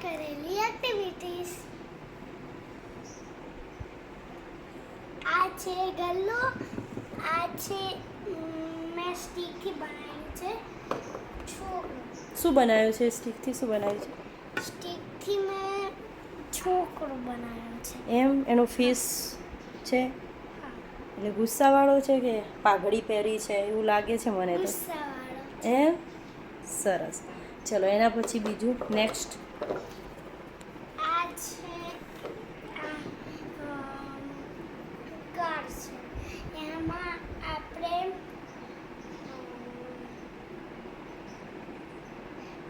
કરેલી એક્ટિવિટીઝ. આ છે ગલ્લો, આ છે મેં સ્ટીકથી બનાવ્યું છે છોકરો. શું બનાવ્યું છે સ્ટીકથી? શું બનાવ્યું છે? સ્ટીકથી મેં છોકરો બનાવ્યો છે. એમ એનો ફેસ છે હા, એટલે ગુસ્સાવાળો છે કે પાઘડી પહેરી છે એવું લાગે છે મને તો. ગુસ્સાવાળો. એમ સરસ. ચલો એના પછી બીજું નેક્સ્ટ. આ છે કાર છે. એમાં આપણે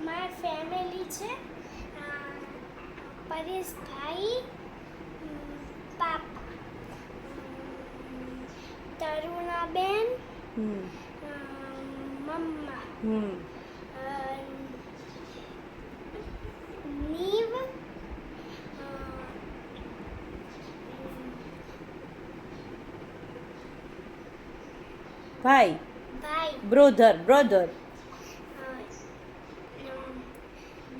મારી ફેમિલી છે. પરેશભાઈ, પાપા, તરુણાબેન, હમ મમ્મા, હમ નીવ, ભાઈ ભાઈ, બ્રોધર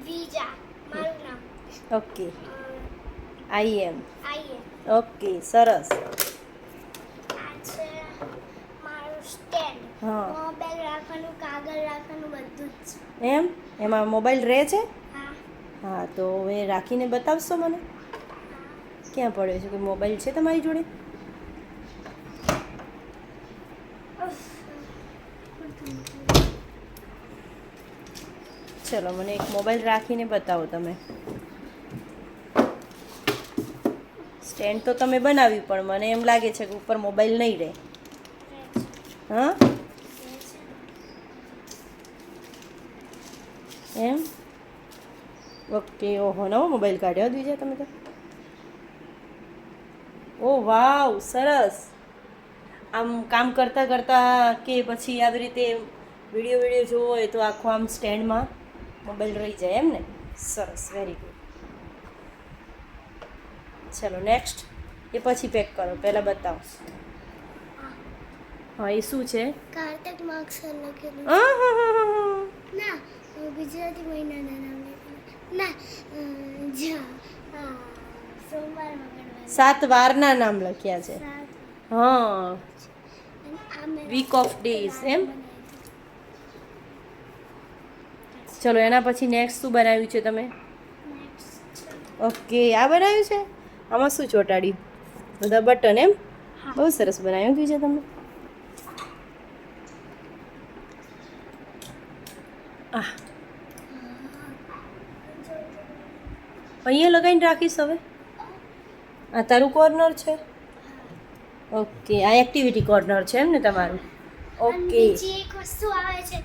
વિજા, મારું નામ. ઓકે આઈ એમ. આઈએ. ઓકે સરસ. આ છે મારું સ્ટેન્ડ. હા. મોબાઈલ રાખવાનું, કાગળ રાખવાનું, બધું જ છે. એમ એમાં મોબાઈલ રહે છે? હા. હા તો હવે રાખીને બતાવશો મને? ક્યાં પડ્યો છે? કે મોબાઈલ છે તમારી જોડે? ચલો મને એક મોબાઈલ રાખીને બતાવો તમે. સ્ટેન્ડ તો તમે બનાવ્યું પણ મને એમ લાગે છે કે ઉપર મોબાઈલ નહીં રહે. હા એમ ઓકે. ઓહો નવો મોબાઈલ કાઢ્યો દ્વિજા તમે તો. ઓ વાવ સરસ. આમ કામ કરતાં કરતાં કે પછી આવી રીતે વિડીયો જોવો હોય તો આખો આમ સ્ટેન્ડમાં મોબાઈલ રહી જાય એમ ને. સરસ વેરી ગુડ. ચલો નેક્સ્ટ. એ પછી પેક કરો, પહેલાં બતાવો. હા એ શું છે? કાર્તિક માર્ક્સર લખેલું. હા હા હા હા. ના, ગુજરાતી મહિનાના નામ લખેલું. ના, સોમવાર, મંગળવાર. 7 વારના નામ લખ્યા છે. સાત. હા અને આ મેં વીક ઓફ ડેઝ એમ. બનાવ્યું. ચલો એના પછી નેક્સ્ટ શું બનાવ્યું છે તમે? Next. ઓકે આ બનાવ્યું છે. આમાં શું ચોંટાડ્યું? બધા બટન એમ. હા. બહુ સરસ બનાવ્યું છે તમે. આ અહીંયા લગાવીને રાખીશ હવે. આ તારું કોર્નર છે. ઓકે આ એક્ટિવિટી કોર્નર છે એમ ને તમારું. અને ઓકે બીજી એક વસ્તુ આવે છે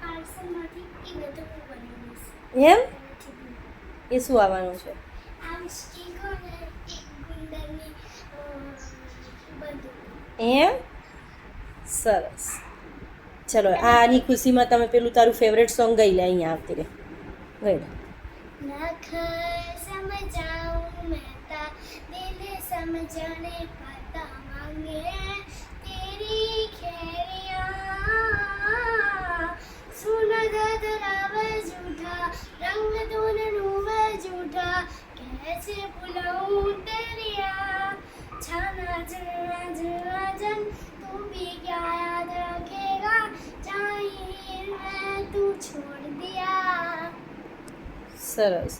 પાર્સલમાંથી, એ બધું હું બનાવીશ. એમ એ શું આવવાનું છે? આમ સ્ટીકર ને એક ગુંદરની બધું. એમ સરસ. ચલો આની ખુશીમાં તમે પેલું તારું ફેવરેટ સોંગ ગાઈ લે. અહીંયા આવતી રે ગઈ લે. नख समझाऊं मैं ता दिल समझने पता मांगे तेरी खैरिया सुन दराव झूठा रंग दोनों झूठा कैसे बुलाऊं तेरिया छाना जलना जलना जन तू भी क्या याद रखेगा चाहिए मैं तू छोड़ दिया. સરસ.